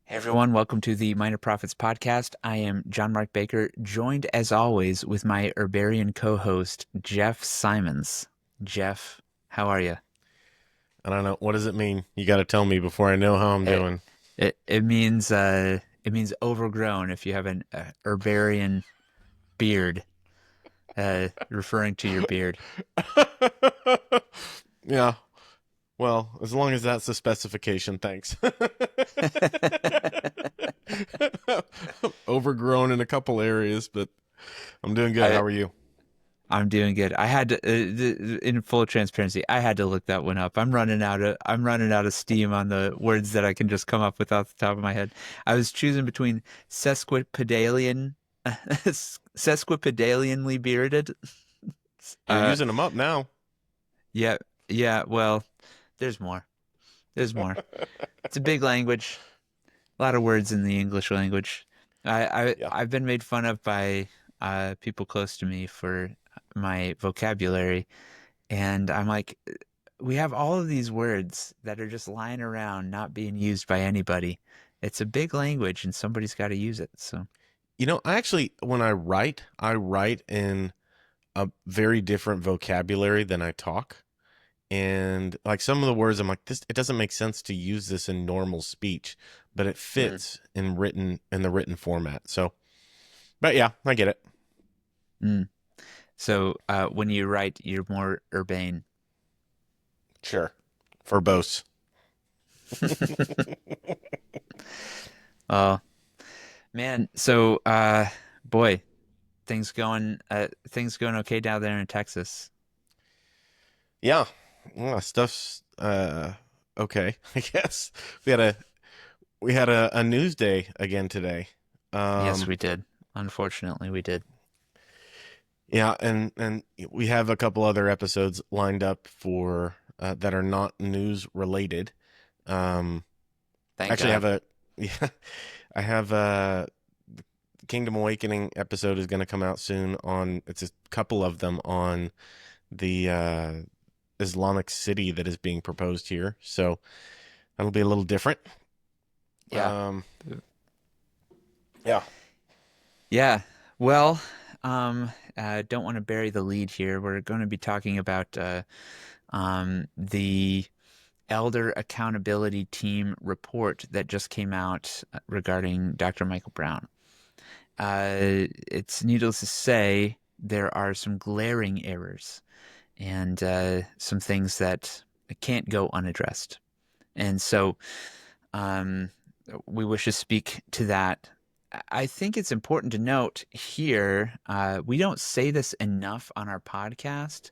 Hey everyone, welcome to the Minor Prophets podcast. I am John Mark Baker, joined as always with my Herbarian co-host, Jeff Simons. Jeff, how are you? I don't know. What does it mean? You got to tell me before I know how I'm It, doing. it means overgrown if you have an Herbarian beard, referring to your beard. Yeah. Well, as long as that's the specification, thanks. Overgrown in a couple areas, but I'm doing good. I How are you? I'm doing good. I had to, in full transparency, I had to look that one up. I'm running out of steam on the words that I can just come up with off the top of my head. I was choosing between sesquipedalian, sesquipedalianly bearded. You're Uh, using them up now. yeah, yeah. Well, there's more. There's more. It's a big language. A lot of words in the English language. Yeah. I've been made fun of by people close to me for my vocabulary. And I'm like, we have all of these words that are just lying around, not being used by anybody. It's a big language and somebody's got to use it. So, I actually, when I write in a very different vocabulary than I talk. And like some of the words, I'm like, this, it doesn't make sense to use this in normal speech, but it mm, fits in the written format. So, but yeah, I get it. mm. So, when you write, you're more urbane. Sure. Verbose. Oh, man. So, boy, things going okay down there in Texas. Yeah. Yeah, stuff's okay, I guess. We had a we had a news day again today. Yes, Um we did. Unfortunately, we did. yeah, and we have a couple other episodes lined up for that are not news related. Um Thank actually I have God. a yeah, I have a Kingdom Awakening episode is going to come out soon on it's a couple of them on the Islamic city that is being proposed here. So that'll be a little different. Yeah. Um, yeah. Yeah. Well, don't want to bury the lead here. We're going to be talking about the Elder Accountability Team report that just came out regarding Dr. Michael Brown. It's needless to say, there are some glaring errors and some things that can't go unaddressed. And so um, we wish to speak to that. I think it's important to note here, we don't say this enough on our podcast.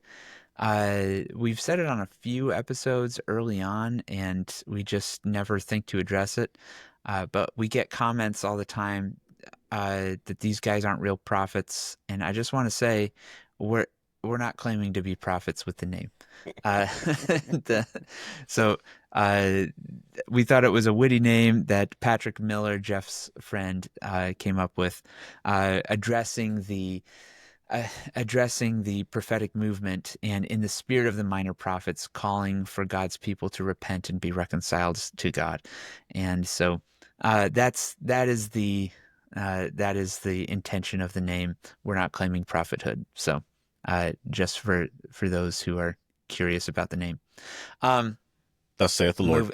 We've said it on a few episodes early on, and we just never think to address it. But we get comments all the time that these guys aren't real prophets, and I just want to say we're we're not claiming to be prophets with the name. Uh, the, so uh, we thought it was a witty name that Patrick Miller, Jeff's friend, came up with, uh, addressing the uh, addressing the prophetic movement and in the spirit of the minor prophets, calling for God's people to repent and be reconciled to God. And so that is the intention of the name. We're not claiming prophethood. So just for those who are curious about the name. Um, Thus saith the Lord. move.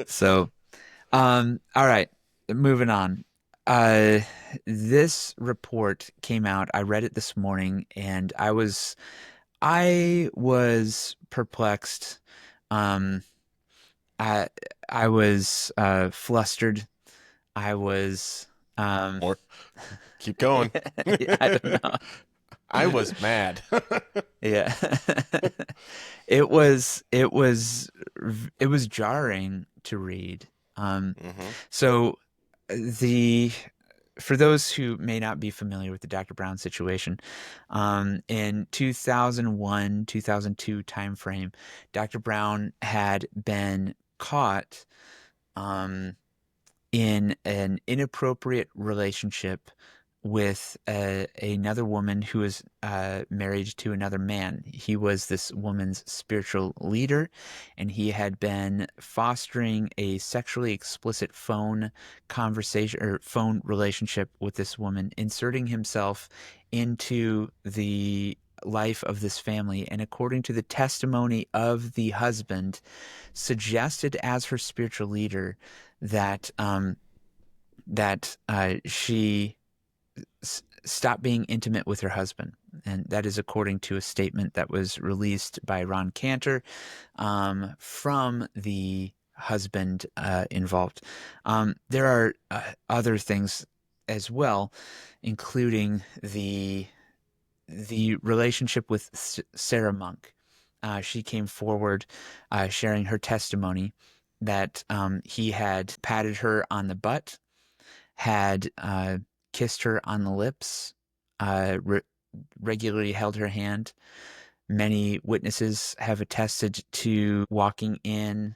So, all right, moving on. Uh, this report came out. I read it this morning, and I was perplexed. Um, I I was flustered. I was um, Or keep going. I don't know. I was mad. Yeah. It was jarring to read. Um, hmm so the for those who may not be familiar with the Dr. Brown situation, in 2001, 2002 timeframe, Dr. Brown had been caught um, in an inappropriate relationship with another woman who was married to another man. He was this woman's spiritual leader, and he had been fostering a sexually explicit phone conversation or phone relationship with this woman, inserting himself into the life of this family. And according to the testimony of the husband, suggested as her spiritual leader that she stop being intimate with her husband. And that is according to a statement that was released by Ron Cantor from the husband involved. There are other things as well, including the relationship with Sarah Monk. She came forward sharing her testimony that he had patted her on the butt, had kissed her on the lips, regularly held her hand. Many witnesses have attested to walking in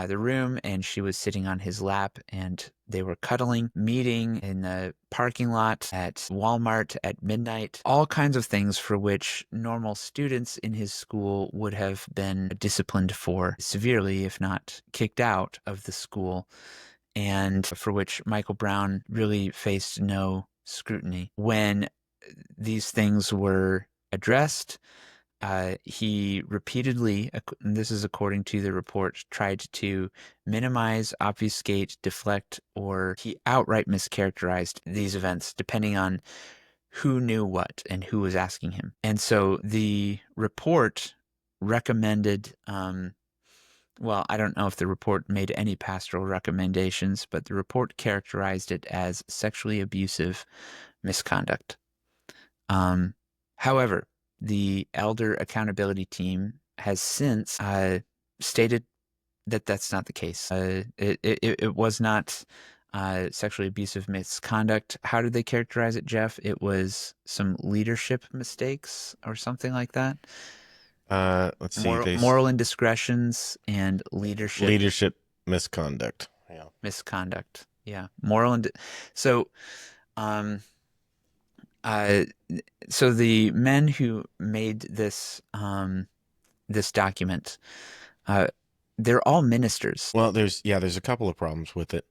the room and she was sitting on his lap and they were cuddling, meeting in the parking lot, at Walmart at midnight, all kinds of things for which normal students in his school would have been disciplined for severely, if not kicked out of the school, and for which Michael Brown really faced no scrutiny. When these things were addressed, he repeatedly, and this is according to the report, tried to minimize, obfuscate, deflect, or he outright mischaracterized these events depending on who knew what and who was asking him. And so the report recommended, well, I don't know if the report made any pastoral recommendations, but the report characterized it as sexually abusive misconduct. However, the Elder Accountability Team has since stated that that's not the case. It was not sexually abusive misconduct. How did they characterize it, Jeff? It was some leadership mistakes or something like that. Let's see. Moral indiscretions and leadership Leadership misconduct. Yeah. misconduct. Yeah, moral and so um uh so the men who made this document, uh they're all ministers. Well, there's a couple of problems with it.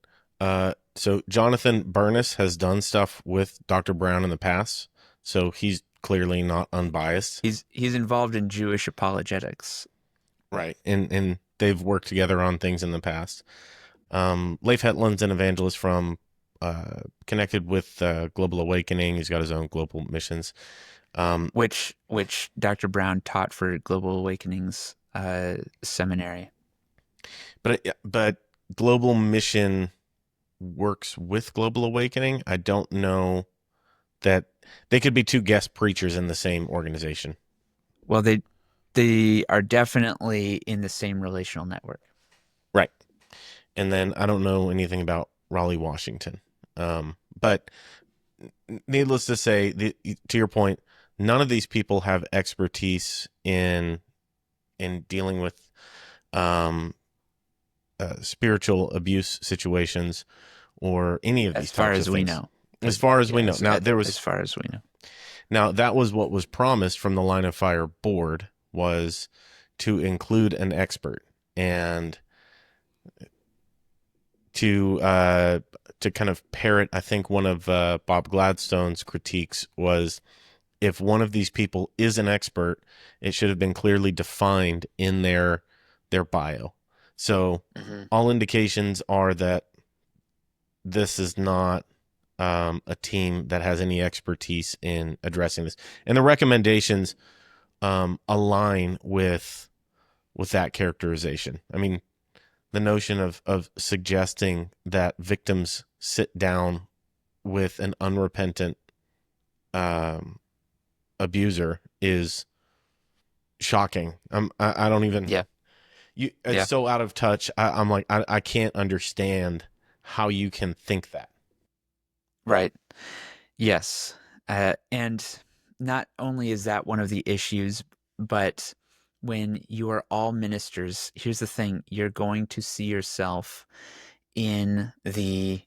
So Jonathan Burness has done stuff with Dr. Brown in the past, so he's clearly not unbiased. He's involved in Jewish apologetics. Right. And they've worked together on things in the past. Leif Hetland's an evangelist from connected with Global Awakening. He's got his own global missions. Which Dr. Brown taught for Global Awakening's seminary. But Global Mission works with Global Awakening. I don't know that they could be two guest preachers in the same organization. Well, they are definitely in the same relational network. Right. And then I don't know anything about Raleigh, Washington. But needless to say, to your point, none of these people have expertise in dealing with spiritual abuse situations or any of these types of things. As far as we know. As far as we know. Now there was, as far as we know. Now that was what was promised from the Line of Fire board, was to include an expert and to kind of parrot, I think one of Bob Gladstone's critiques was, if one of these people is an expert, it should have been clearly defined in their bio. So all indications are that this is not a team that has any expertise in addressing this, and the recommendations align with that characterization. I mean, the notion of suggesting that victims sit down with an unrepentant abuser is shocking. I don't even. Yeah. It's so out of touch. I'm like, I can't understand how you can think that. Right. Yes. And not only is that one of the issues, but when you are all ministers, here's the thing: you're going to see yourself in the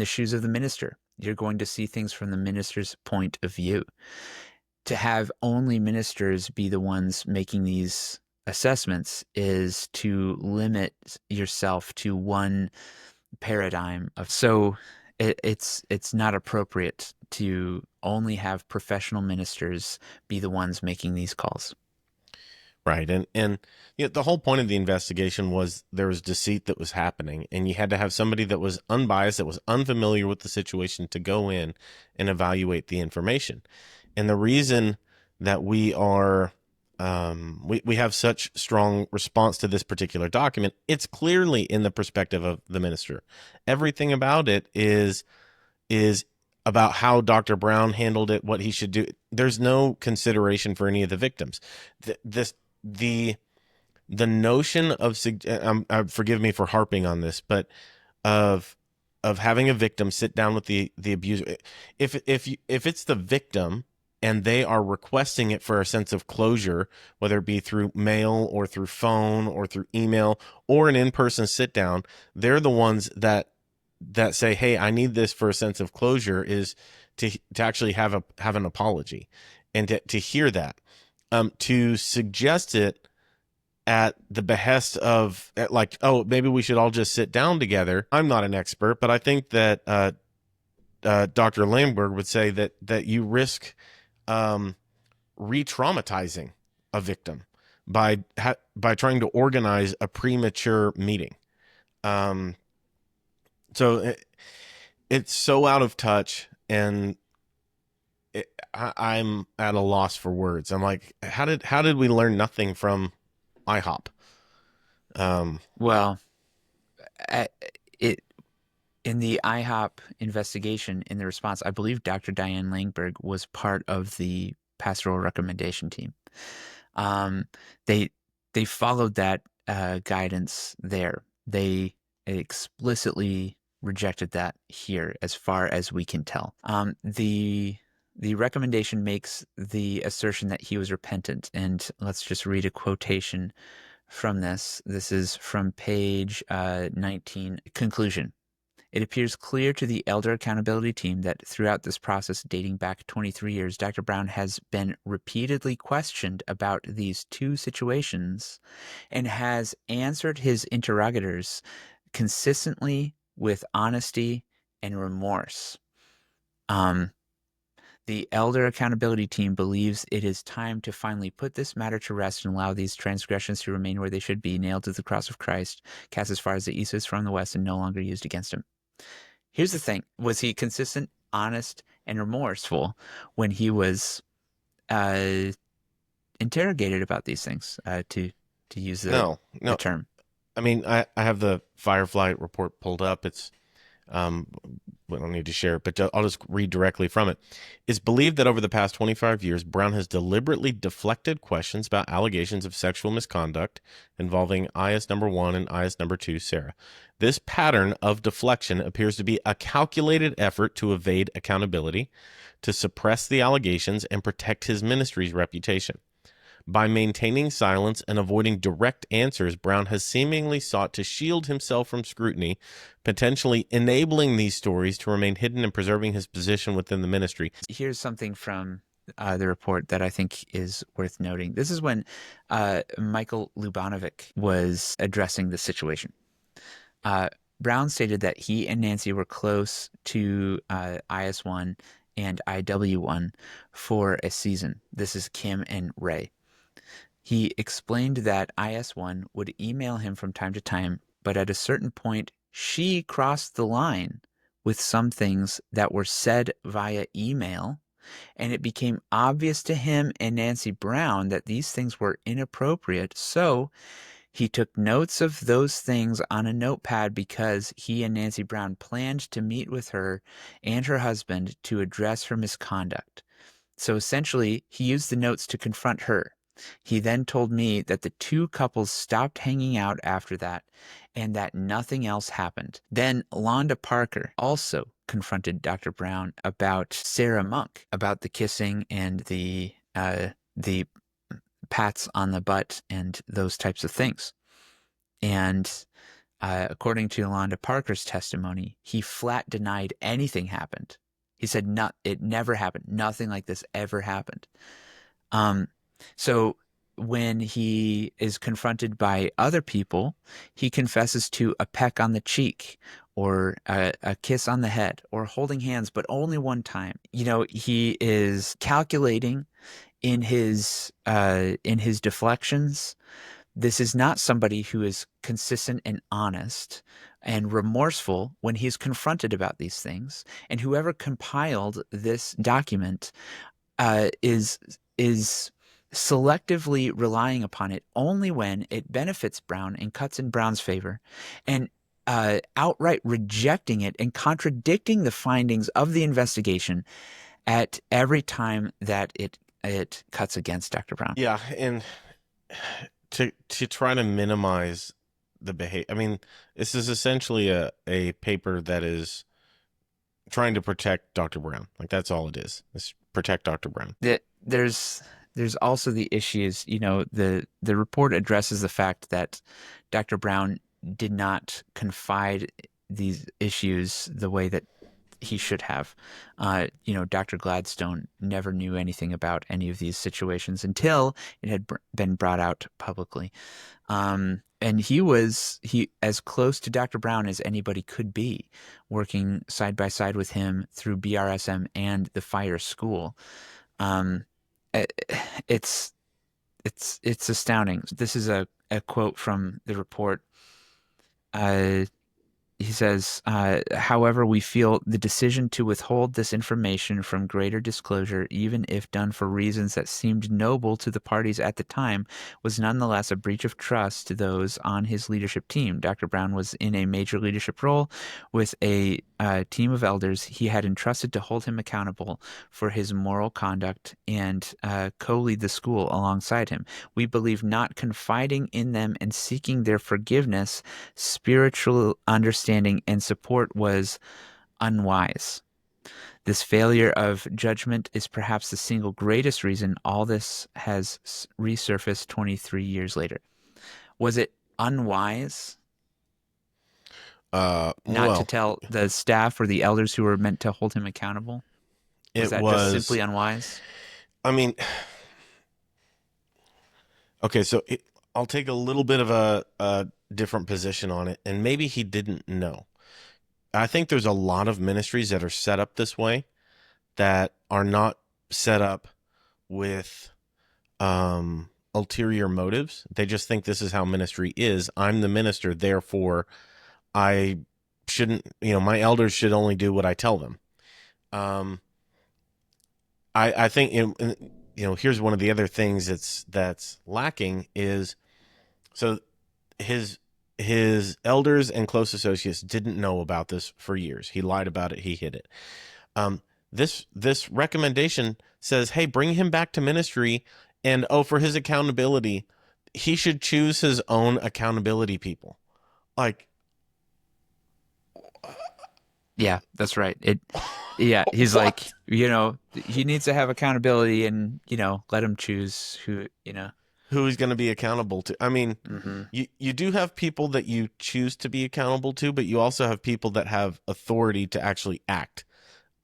shoes of the minister. You're going to see things from the minister's point of view. To have only ministers be the ones making these assessments is to limit yourself to one paradigm of it's not appropriate to only have professional ministers be the ones making these calls. Right. And the whole point of the investigation was there was deceit that was happening, and you had to have somebody that was unbiased, that was unfamiliar with the situation to go in and evaluate the information. And the reason that we have such strong response to this particular document, it's clearly in the perspective of the minister. Everything about it is about how Dr. Brown handled it, what he should do. There's no consideration for any of the victims. The the notion of forgive me for harping on this, but of having a victim sit down with the abuser, if it's the victim and they are requesting it for a sense of closure, whether it be through mail or through phone or through email or an in-person sit down, they're the ones that say, hey, I need this for a sense of closure, is to actually have an apology, and to hear that. To suggest it at the behest of, like, oh, maybe we should all just sit down together. I'm not an expert, but I think that Dr. Lamberg would say that you risk re-traumatizing a victim by trying to organize a premature meeting. So it's so out of touch, and I'm at a loss for words. I'm like, how did we learn nothing from IHOP? Well, it in the IHOP investigation, in the response, I believe Dr. Diane Langberg was part of the pastoral recommendation team. Um, they they followed that guidance there. They explicitly rejected that here, as far as we can tell. The recommendation makes the assertion that he was repentant, and let's just read a quotation from this. This is from page 19. Conclusion. It appears clear to the Elder Accountability Team that throughout this process dating back 23 years, Dr. Brown has been repeatedly questioned about these two situations and has answered his interrogators consistently with honesty and remorse. The Elder Accountability Team believes it is time to finally put this matter to rest and allow these transgressions to remain where they should be, nailed to the cross of Christ, cast as far as the east is from the west, and no longer used against him. Here's the thing. Was he consistent, honest, and remorseful when he was uh, interrogated about these things, to use No, the no. term? I mean, I have the Firefly report pulled up. It's we don't need to share it, but I'll just read directly from it. It's believed that over the past 25 years, Brown has deliberately deflected questions about allegations of sexual misconduct involving IS number 1 and IS number 2, Sarah. This pattern of deflection appears to be a calculated effort to evade accountability, to suppress the allegations, and protect his ministry's reputation. By maintaining silence and avoiding direct answers, Brown has seemingly sought to shield himself from scrutiny, potentially enabling these stories to remain hidden and preserving his position within the ministry. Here's something from the report that I think is worth noting. This is when Michael Lubanovic was addressing the situation. Brown stated that he and Nancy were close to IS1 and IW1 for a season. This is Kim and Ray. He explained that IS1 would email him from time to time, but at a certain point, she crossed the line with some things that were said via email, and it became obvious to him and Nancy Brown that these things were inappropriate. So he took notes of those things on a notepad because he and Nancy Brown planned to meet with her and her husband to address her misconduct. So essentially, he used the notes to confront her. He then told me that the two couples stopped hanging out after that and that nothing else happened. Then Londa Parker also confronted Dr. Brown about Sarah Monk, about the kissing and the pats on the butt and those types of things. And according to Londa Parker's testimony, he flat denied anything happened. He said, "Not, it never happened. Nothing like this ever happened." Um, so when he is confronted by other people, he confesses to a peck on the cheek or a kiss on the head or holding hands, but only one time. He is calculating in his deflections. This is not somebody who is consistent and honest and remorseful when he's confronted about these things. And whoever compiled this document is selectively relying upon it only when it benefits Brown and cuts in Brown's favor, and outright rejecting it and contradicting the findings of the investigation at every time that it cuts against Dr. Brown. Yeah, and to try to minimize the behavior. I mean, this is essentially a paper that is trying to protect Dr. Brown. Like that's all it is. It's protect Dr. Brown. There's also the issues, the report addresses the fact that Dr. Brown did not confide these issues the way that he should have. Dr. Gladstone never knew anything about any of these situations until it had been brought out publicly. And he as close to Dr. Brown as anybody could be, working side by side with him through BRSM and the fire school. Um, it- it's it's astounding. This is a quote from the report. Uh, he says, however, we feel the decision to withhold this information from greater disclosure, even if done for reasons that seemed noble to the parties at the time, was nonetheless a breach of trust to those on his leadership team. Dr. Brown was in a major leadership role with a team of elders he had entrusted to hold him accountable for his moral conduct and co-lead the school alongside him. We believe not confiding in them and seeking their forgiveness, spiritual understanding, and support was unwise. This failure of judgment is perhaps the single greatest reason all this has resurfaced 23 years later. Was it unwise not to Well, tell the staff or the elders who were meant to hold him accountable? Was it that just simply was. unwise? I mean, okay, so I'll take a little bit of a different position on it, and maybe he didn't know. I think there's a lot of ministries that are set up this way that are not set up with ulterior motives. They just think this is how ministry is. I'm the minister, therefore I shouldn't, my elders should only do what I tell them. Um, I think, here's one of the other things that's lacking is so his elders and close associates didn't know about this for years. He lied about it. He hid it. This recommendation says, hey, bring him back to ministry, and for his accountability, he should choose his own accountability people. Like, Yeah, that's right. Yeah, he's what? like, he needs to have accountability and, let him choose who. Who he's going to be accountable to? I mean, Hmm. you do have people that you choose to be accountable to, but you also have people that have authority to actually act.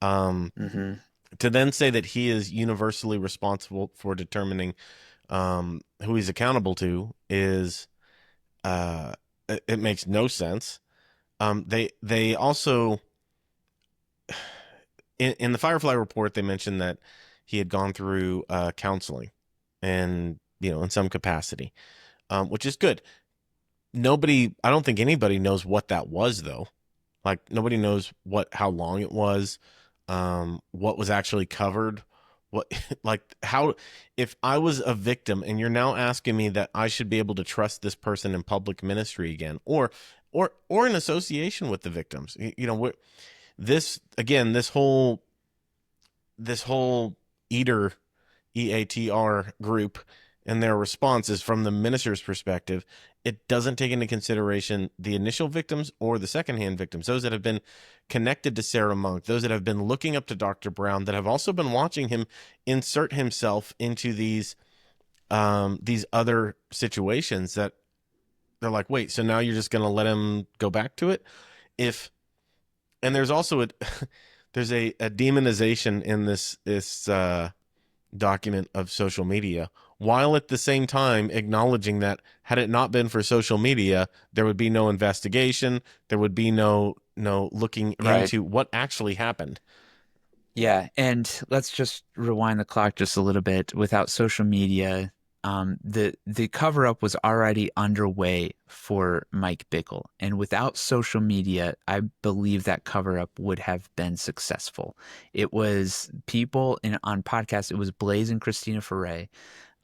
Um, Hmm. to then say that he is universally responsible for determining who he's accountable to is it makes no sense. They also in the Firefly report they mentioned that he had gone through counseling and in some capacity, which is good. I don't think anybody knows what that was though. Like nobody knows how long it was, what was actually covered, what like how if I was a victim and you're now asking me that I should be able to trust this person in public ministry again, or in association with the victims. What this again, this whole eater EATR group and their response is from the minister's perspective. It doesn't take into consideration the initial victims or the secondhand victims, those that have been connected to Sarah Monk, those that have been looking up to Dr. Brown, that have also been watching him insert himself into these other situations that they're like, wait, so now you're just going to let him go back to it? If and there's also there's a demonization in this document of social media, while at the same time acknowledging that had it not been for social media, there would be no investigation, there would be no looking Right. into what actually happened. Yeah, and let's just rewind the clock just a little bit. Without social media, the cover up was already underway for Mike Bickle, and without social media, I believe that cover up would have been successful. It was people on podcasts. It was Blaze and Christina Ferre,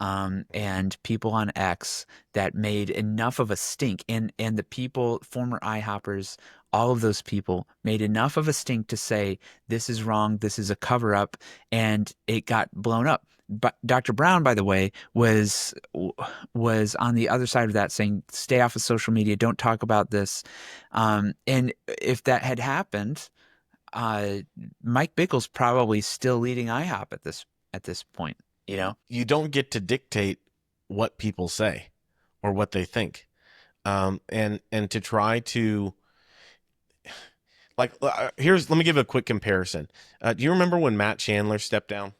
and people on X that made enough of a stink, and the people, former IHOppers, all of those people made enough of a stink to say this is wrong, this is a cover up, and it got blown up. But Dr. Brown, by the way, was on the other side of that, saying stay off of social media, don't talk about this. And if that had happened, uh, Mike Bickle's probably still leading IHOP at this point. You know? You don't get to dictate what people say or what they think, and to try to like let me give a quick comparison. Do you remember when Matt Chandler stepped down?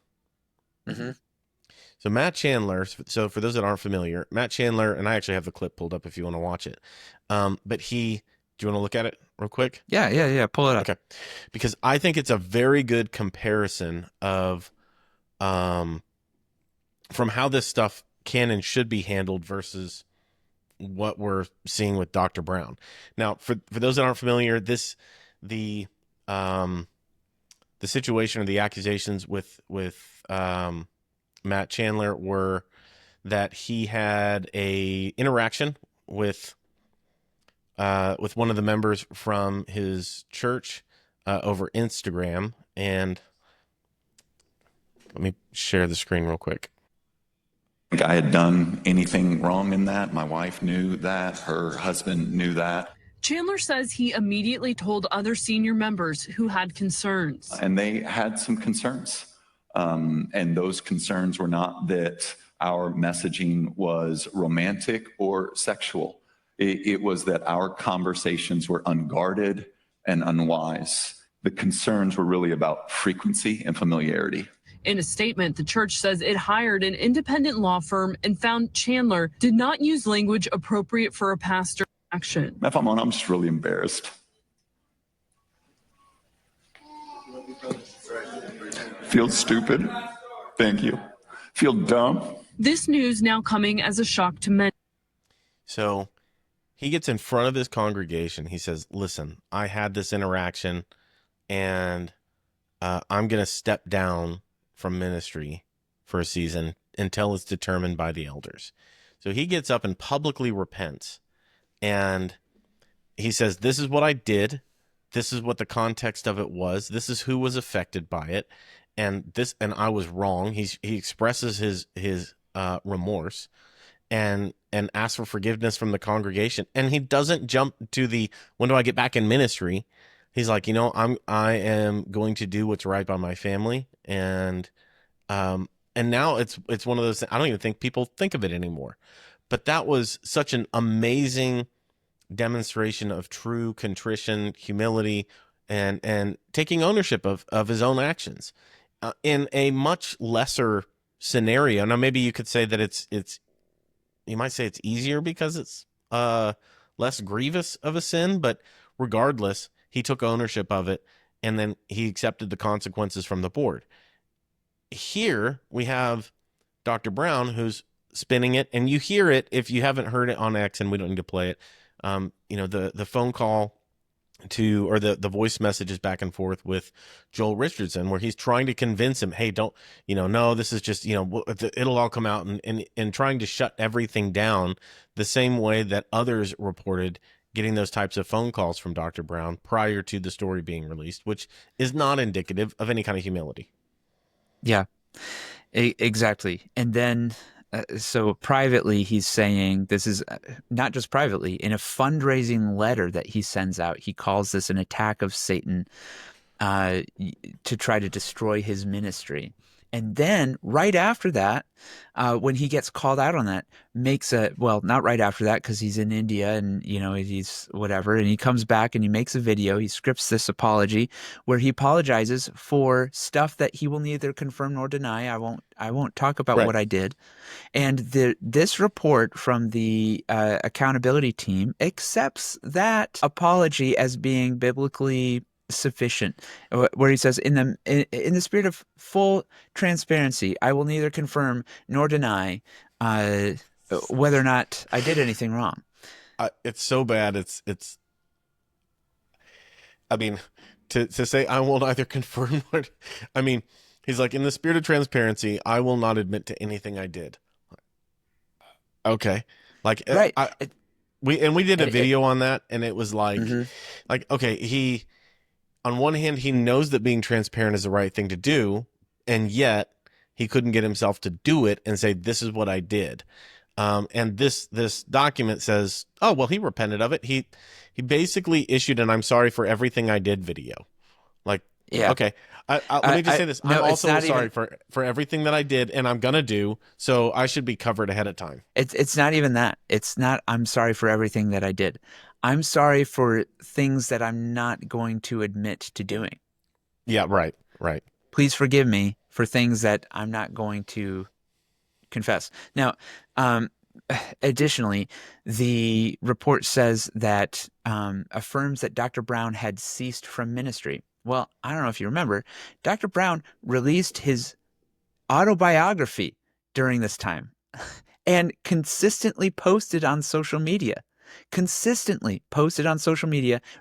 Hmm. So Matt Chandler, so for those that aren't familiar, Matt Chandler, and I actually have the clip pulled up if you want to watch it. But do you want to look at it real quick? Yeah, yeah, yeah. Pull it up. Okay. Because I think it's a very good comparison of um, from how this stuff can and should be handled versus what we're seeing with Dr. Brown. Now, for those that aren't familiar, the um, the situation or the accusations with Matt Chandler were that he had a interaction with one of the members from his church over Instagram. And let me share the screen real quick. Think I had done anything wrong in that. My wife knew that. Her husband knew that. Chandler says he immediately told other senior members who had concerns. And they had some concerns. And those concerns were not that our messaging was romantic or sexual. It was that our conversations were unguarded and unwise. The concerns were really about frequency and familiarity. In a statement, the church says it hired an independent law firm and found Chandler did not use language appropriate for a pastor action. If I'm on, I'm just really embarrassed. Feel stupid. Thank you. Feel dumb. This news now coming as a shock to many. So he gets in front of his congregation. He says, listen, I had this interaction and I'm going to step down from ministry for a season until it's determined by the elders. So he gets up and publicly repents. And he says, this is what I did. This is what the context of it was. This is who was affected by it. And I was wrong. He expresses his remorse and asks for forgiveness from the congregation. And he doesn't jump to when do I get back in ministry? He's like, I am going to do what's right by my family. And now it's one of those, I don't even think people think of it anymore. But that was such an amazing demonstration of true contrition, humility, and taking ownership of his own actions in a much lesser scenario. Now, maybe you could say that you might say it's easier because it's less grievous of a sin, but regardless, he took ownership of it and then he accepted the consequences from the board. Here we have Dr. Brown who's spinning it, and you hear it if you haven't heard it on X, and we don't need to play it. The phone call or the voice messages back and forth with Joel Richardson, where he's trying to convince him, hey, don't, no, this is just, it'll all come out, and trying to shut everything down the same way that others reported getting those types of phone calls from Dr. Brown prior to the story being released, which is not indicative of any kind of humility. Yeah, exactly. And then, so privately, he's saying this is not just privately, in a fundraising letter that he sends out, he calls this an attack of Satan to try to destroy his ministry. And then right after that, when he gets called out on that, not right after that because he's in India and he's whatever, and he comes back and he makes a video. He scripts this apology where he apologizes for stuff that he will neither confirm nor deny. I won't talk about Right. what I did. And this report from the accountability team accepts that apology as being biblically sufficient, where he says, in the spirit of full transparency, I will neither confirm nor deny uh, whether or not I did anything wrong. It's so bad. I mean, to say I will neither confirm nor, I mean, he's like, in the spirit of transparency, I will not admit to anything I did. Okay. Like, Right. we did a It- video on that, and it was like, Mhm. okay, he, on one hand, he knows that being transparent is the right thing to do, and yet he couldn't get himself to do it and say, this is what I did. And this document says, oh, well, he repented of it. He basically issued an "I'm sorry for everything I did" video. Like, Yeah. okay, let me just say this: no, I'm it's also not sorry even. for everything that I did and I'm gonna do. So I should be covered ahead of time. It's not even that. It's not, I'm sorry for everything that I did. I'm sorry for things that I'm not going to admit to doing. Yeah, right, right. Please forgive me for things that I'm not going to confess. Now, um, additionally, the report says that affirms that Dr. Brown had ceased from ministry. Well, I don't know if you remember, Dr. Brown released his autobiography during this time and consistently posted on social media.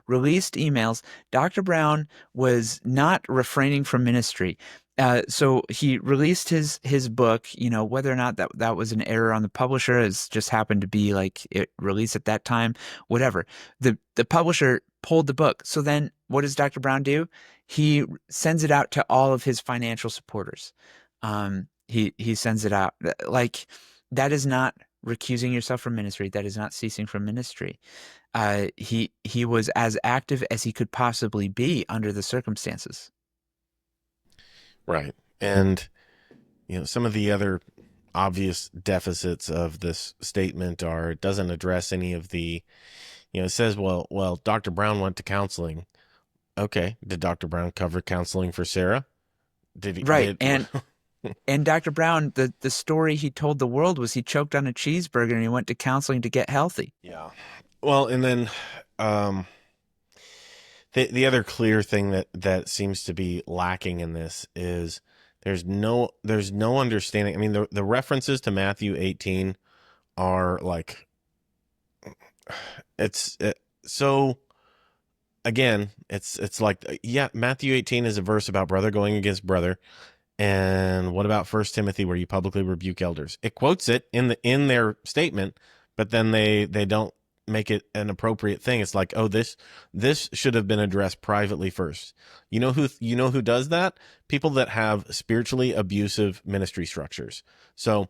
Released emails. Dr. Brown was not refraining from ministry. So he released his book. Whether or not that was an error on the publisher, has just happened to be like it released at that time. Whatever. The publisher pulled the book. So then, what does Dr. Brown do? He sends it out to all of his financial supporters. He sends it out. Like, that is not recusing yourself from ministry. That is not ceasing from ministry. He was as active as he could possibly be under the circumstances. Right. And some of the other obvious deficits of this statement are it doesn't address any of the, it says, well, Dr. Brown went to counseling. Okay. Did Dr. Brown cover counseling for Sarah? Did he? Right. And Dr. Brown, the story he told the world was he choked on a cheeseburger and he went to counseling to get healthy. Yeah. Well, and then the other clear thing that seems to be lacking in this is there's no understanding. I mean, the references to Matthew 18 are like, so again, it's like, yeah, Matthew 18 is a verse about brother going against brother. And what about 1 Timothy, where you publicly rebuke elders? It quotes it in their statement, but then they don't make it an appropriate thing. It's like, oh, this should have been addressed privately first. You know who does that? People that have spiritually abusive ministry structures. So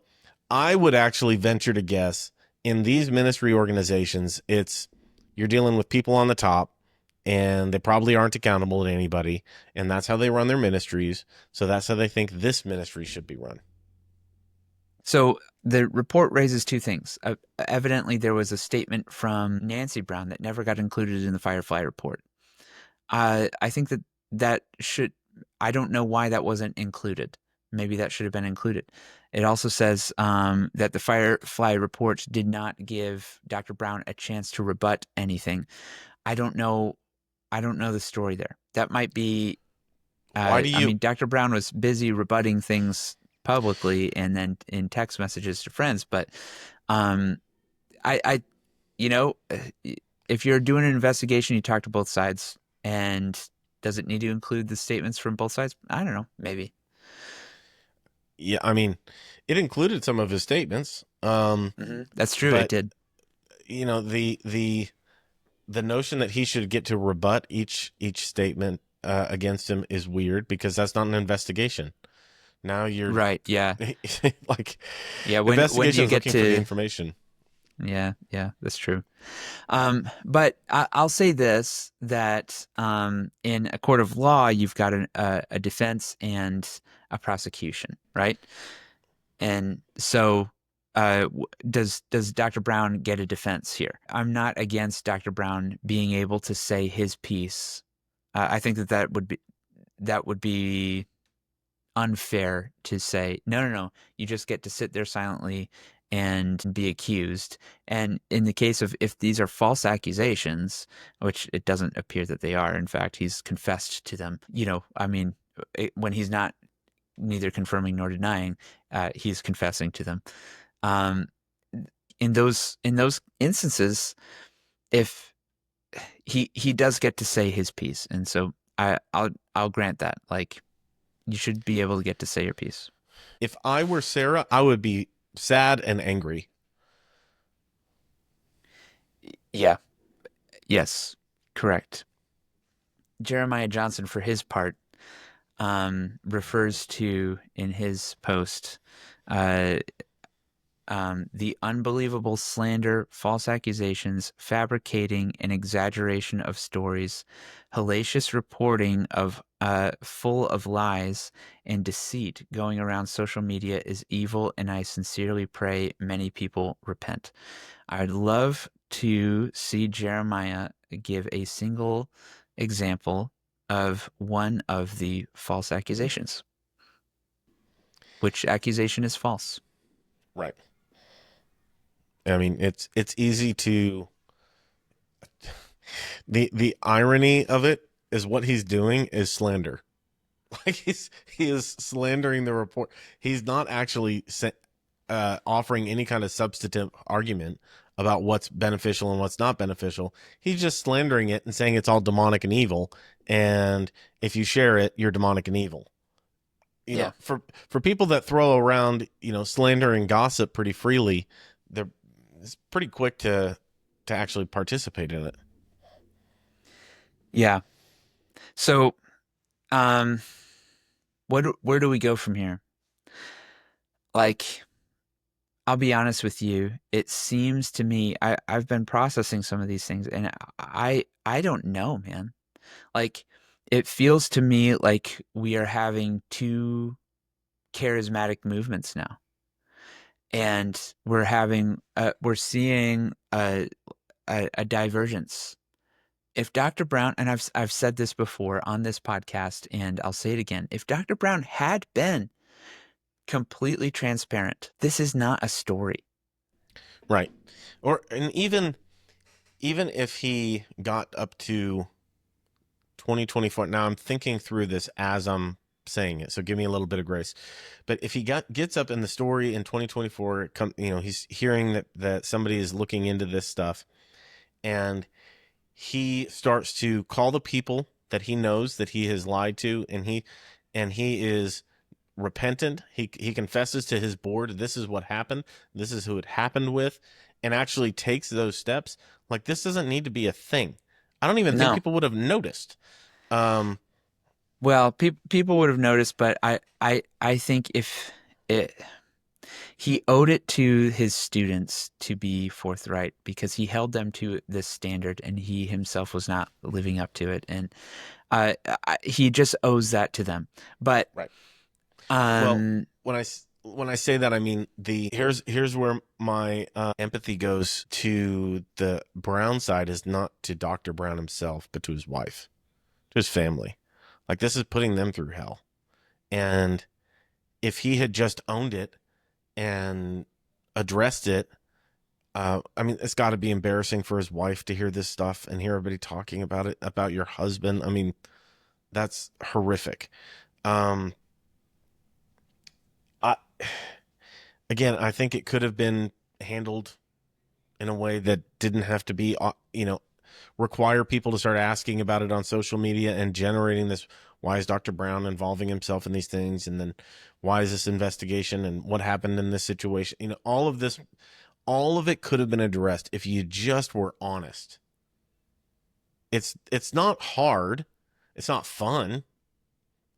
I would actually venture to guess in these ministry organizations, you're dealing with people on the top, and they probably aren't accountable to anybody, and that's how they run their ministries. So that's how they think this ministry should be run. So the report raises two things. Evidently, there was a statement from Nancy Brown that never got included in the Firefly Report. I think that should. I don't know why that wasn't included. Maybe that should have been included. It also says that the Firefly Report did not give Dr. Brown a chance to rebut anything. I don't know the story there. That might be. Why do you? I mean, Dr. Brown was busy rebutting things publicly and then in text messages to friends, but I if you're doing an investigation, you talk to both sides. And does it need to include the statements from both sides? I don't know. Maybe. Yeah, I mean, it included some of his statements. That's true. But, it did. The notion that he should get to rebut each statement against him is weird, because that's not an investigation. Now you're right. Yeah. like, yeah. When do you get looking for the to information? Yeah, yeah, that's true. But I'll say this, that in a court of law, you've got a defense and a prosecution, right? And so does Dr. Brown get a defense here? I'm not against Dr. Brown being able to say his piece. I think that would be unfair to say, no, no, no, you just get to sit there silently and be accused. And in the case of, if these are false accusations, which it doesn't appear that they are, in fact, he's confessed to them. I mean, when he's not neither confirming nor denying, he's confessing to them. Um, in those instances, if he does get to say his piece, and so I'll grant that. Like, you should be able to get to say your piece. If I were Sarah, I would be sad and angry. Yeah. Yes. Correct. Jeremiah Johnson, for his part, refers to, in his post, uh, the unbelievable slander, false accusations, fabricating and exaggeration of stories, hellacious reporting of full of lies and deceit going around social media is evil, and I sincerely pray many people repent. I'd love to see Jeremiah give a single example of one of the false accusations. Which accusation is false? Right. I mean, it's easy to the irony of it is what he's doing is slander. Like he is slandering the report. He's not actually offering any kind of substantive argument about what's beneficial and what's not beneficial. He's just slandering it and saying it's all demonic and evil. And if you share it, you're demonic and evil. Yeah. For people that throw around, slander and gossip pretty freely, it's pretty quick to actually participate in it. Yeah. So, where do we go from here? Like, I'll be honest with you. It seems to me, I've been processing some of these things, and I don't know, man. Like, it feels to me like we are having two charismatic movements now, and we're seeing a divergence. If Dr. Brown, and I've said this before on this podcast, and I'll say it again, if Dr. Brown had been completely transparent, this is not a story. Right. And even if he got up to 2024, now I'm thinking through this as I'm saying it, so give me a little bit of grace. But if he gets up in the story in 2024, he's hearing that somebody is looking into this stuff, and he starts to call the people that he knows that he has lied to, and he is repentant. He confesses to his board, this is what happened, this is who it happened with, and actually takes those steps. Like, this doesn't need to be a thing. I don't even think No. people would have noticed. Well, people would have noticed, but I think he owed it to his students to be forthright, because he held them to this standard and he himself was not living up to it, and he just owes that to them. But Right. Well, when I say that, I mean here's where my empathy goes to the Brown side, is not to Dr. Brown himself, but to his wife, to his family. Like, this is putting them through hell. And if he had just owned it and addressed it, I mean, it's got to be embarrassing for his wife to hear this stuff and hear everybody talking about it, about your husband. I mean, that's horrific. I think it could have been handled in a way that didn't have to be, require people to start asking about it on social media and generating this. Why is Dr. Brown involving himself in these things? And then why is this investigation, and what happened in this situation? All of it could have been addressed if you just were honest. It's not hard. It's not fun.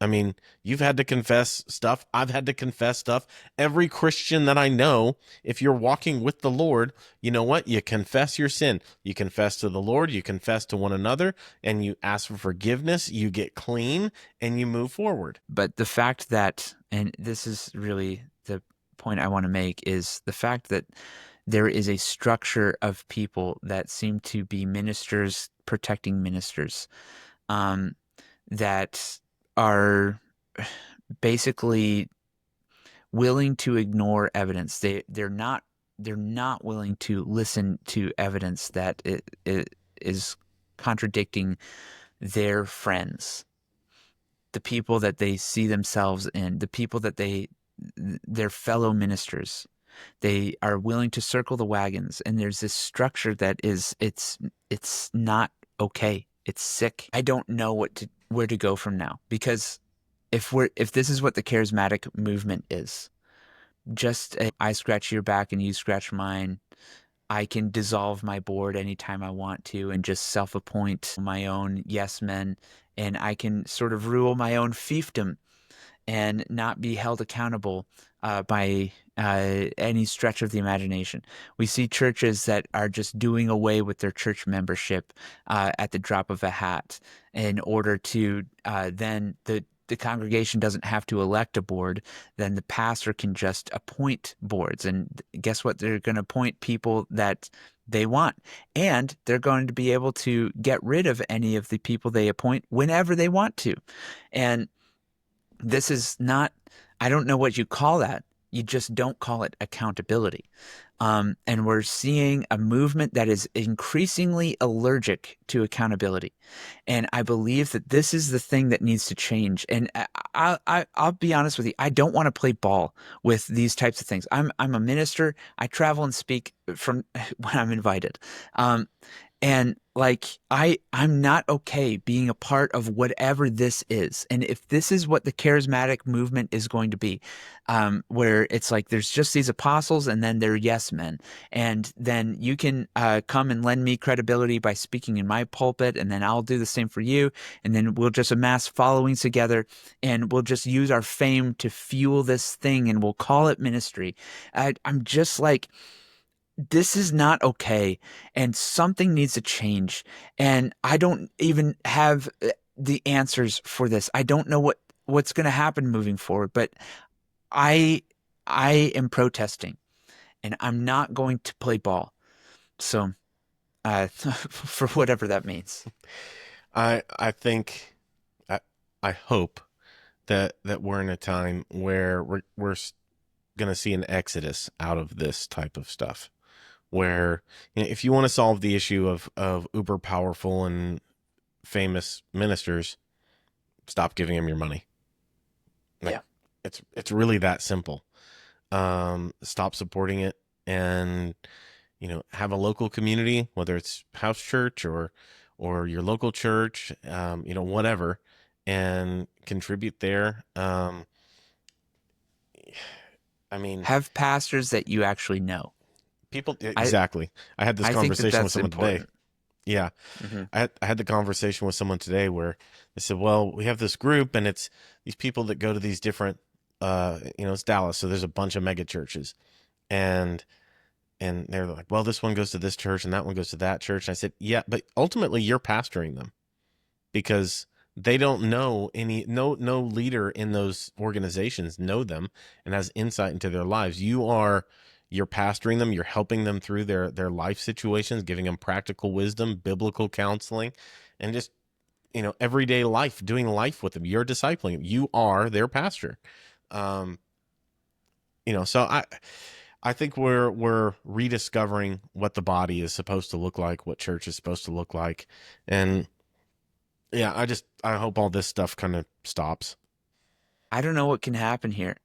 I mean, you've had to confess stuff. I've had to confess stuff. Every Christian that I know, if you're walking with the Lord, you know what? You confess your sin. You confess to the Lord, you confess to one another, and you ask for forgiveness. You get clean and you move forward. But the fact that, and this is really the point I want to make, is the fact that there is a structure of people that seem to be ministers protecting ministers, um, that are basically willing to ignore evidence. They're not willing to listen to evidence that it is contradicting their friends, the people that they see themselves in, the people that their fellow ministers. They are willing to circle the wagons, and there's this structure that it's not okay. It's sick. I don't know where to go from now, because if this is what the charismatic movement is, just I scratch your back and you scratch mine. I can dissolve my board anytime I want to and just self-appoint my own yes men, and I can sort of rule my own fiefdom and not be held accountable by any stretch of the imagination. We see churches that are just doing away with their church membership at the drop of a hat in order to then the congregation doesn't have to elect a board. Then the pastor can just appoint boards. And guess what? They're going to appoint people that they want. And they're going to be able to get rid of any of the people they appoint whenever they want to. And this is not, I don't know what you call that. You just don't call it accountability. And we're seeing a movement that is increasingly allergic to accountability. And I believe that this is the thing that needs to change. And I'll be honest with you, I don't want to play ball with these types of things. I'm a minister. I travel and speak from when I'm invited. And like I'm not okay being a part of whatever this is. And if this is what the charismatic movement is going to be, where it's like there's just these apostles and then they're yes men, and then you can come and lend me credibility by speaking in my pulpit, and then I'll do the same for you, and then we'll just amass followings together, and we'll just use our fame to fuel this thing, and we'll call it ministry. I'm just like, this is not okay, and something needs to change. And I don't even have the answers for this. I don't know what's going to happen moving forward, but I am protesting, and I'm not going to play ball. So, for whatever that means. I think I hope that we're in a time where we're going to see an exodus out of this type of stuff. Where, you know, if you want to solve the issue of uber powerful and famous ministers, stop giving them your money. Like, Yeah. It's really that simple. Stop supporting it, and have a local community, whether it's house church or your local church, whatever, and contribute there. I mean, Have pastors that you actually know. People, exactly. I had this conversation with someone today. Yeah. Mm-hmm. I had the conversation with someone today where they said, well, we have this group and it's these people that go to these different, it's Dallas. So there's a bunch of mega churches, and they're like, well, this one goes to this church and that one goes to that church. And I said, yeah, but ultimately you're pastoring them, because they don't know no leader in those organizations know them and has insight into their lives. You're pastoring them. You're helping them through their life situations, giving them practical wisdom, biblical counseling, and just, everyday life, doing life with them. You're discipling them. You are their pastor. So I think we're rediscovering what the body is supposed to look like, what church is supposed to look like. And yeah, I hope all this stuff kind of stops. I don't know what can happen here,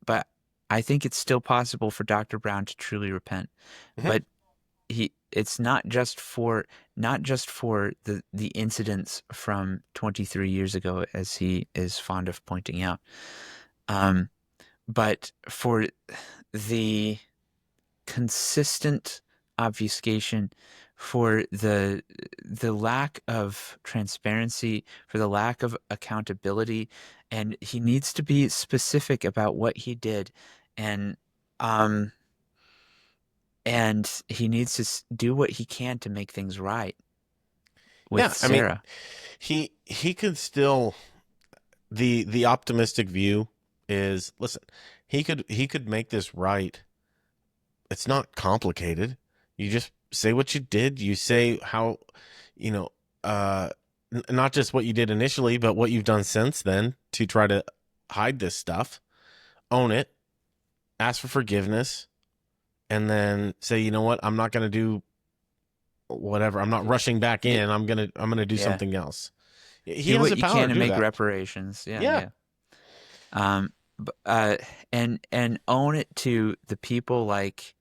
but I think it's still possible for Dr. Brown to truly repent. Mm-hmm. But it's not just for the incidents from 23 years ago, as he is fond of pointing out, but for the consistent obfuscation for the lack of transparency, for the lack of accountability, and he needs to be specific about what he did, and um and he needs to do what he can to make things right with Yeah, I mean, Sarah. he could still, the optimistic view is, listen, he could make this right. It's not complicated. You just say what you did. You say how, you know, uh, not just what you did initially, but what you've done since then to try to hide this stuff. Own it, ask for forgiveness, and then say, you know what, I'm not going to do whatever. I'm not rushing back Yeah, in. I'm gonna do yeah. something else. He Do has what the you power can to to do make that. reparations. Yeah, Yeah. yeah. Um, and own it to the people like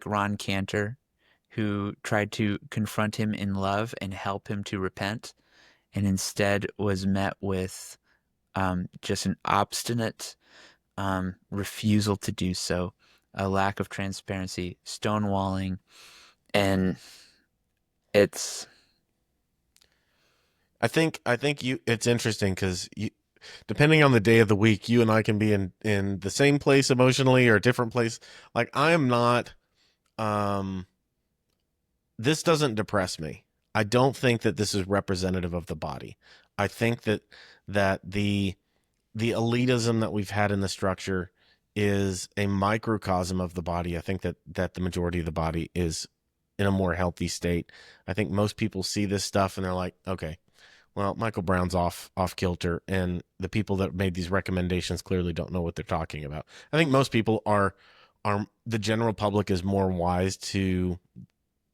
Ron Cantor, who tried to confront him in love and help him to repent, and instead was met with just an obstinate refusal to do so, a lack of transparency, stonewalling, and it's I think it's interesting because depending on the day of the week, you and I can be in the same place emotionally or a different place. Like, I am not. Um, this doesn't depress me. I don't think that this is representative of the body. I think that the elitism that we've had in the structure is a microcosm of the body. I think that the majority of the body is in a more healthy state. I think most people see this stuff and they're like, okay, well, Michael Brown's off kilter, and the people that made these recommendations clearly don't know what they're talking about. I think most people are the general public is more wise to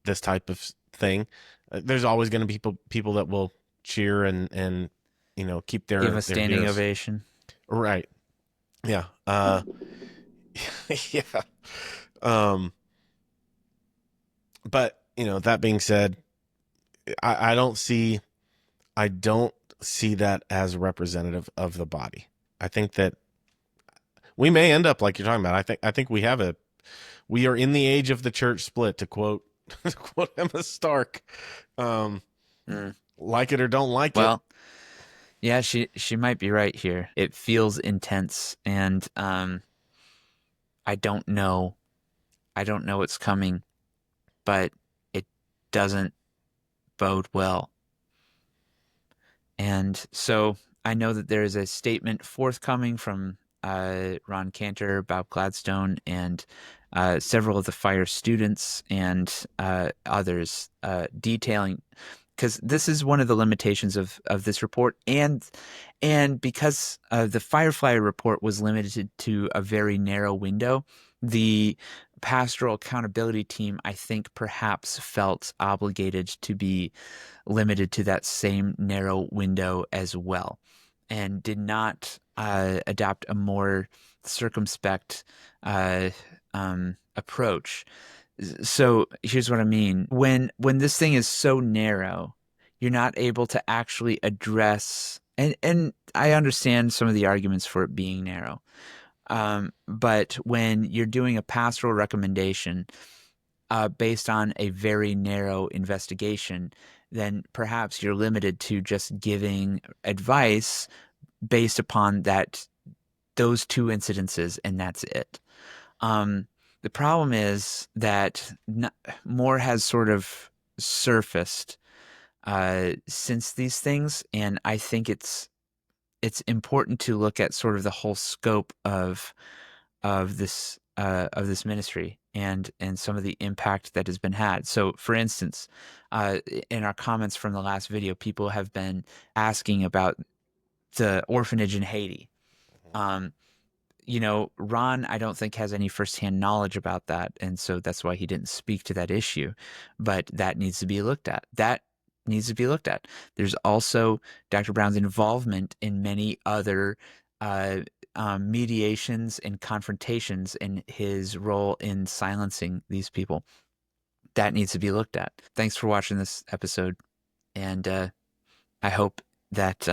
this type of thing. There's always going to be people that will cheer and keep give a their standing heroes. ovation. Right. Yeah. Yeah. Um, but that being said, I don't see that as representative of the body. I think that we may end up like you're talking about. I think we are in the age of the church split, to quote to quote Emma Stark. Um, Mm. like it or don't like it. Well, yeah, she might be right here. It feels intense, and I don't know. I don't know what's coming, but it doesn't bode well. And so I know that there is a statement forthcoming from Ron Cantor, Bob Gladstone, and several of the fire students and others detailing, because this is one of the limitations of this report, and because the Firefly Report was limited to a very narrow window, the pastoral accountability team, I think, perhaps felt obligated to be limited to that same narrow window as well, and did not adopt a more circumspect approach. So here's what I mean. When this thing is so narrow, you're not able to actually address, and I understand some of the arguments for it being narrow. But when you're doing a pastoral recommendation based on a very narrow investigation, then perhaps you're limited to just giving advice based upon those two incidences, and that's it. Um, the problem is that more has sort of surfaced since these things, and I think it's important to look at sort of the whole scope of this ministry and some of the impact that has been had. So, for instance, in our comments from the last video, people have been asking about the orphanage in Haiti. Um, Ron, I don't think has any firsthand knowledge about that, and so that's why he didn't speak to that issue. But that needs to be looked at. That needs to be looked at. There's also Dr. Brown's involvement in many other uh, mediations and confrontations, and his role in silencing these people. That needs to be looked at. Thanks for watching this episode, and I hope that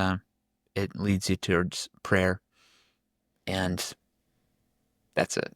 it leads you towards prayer, and that's it.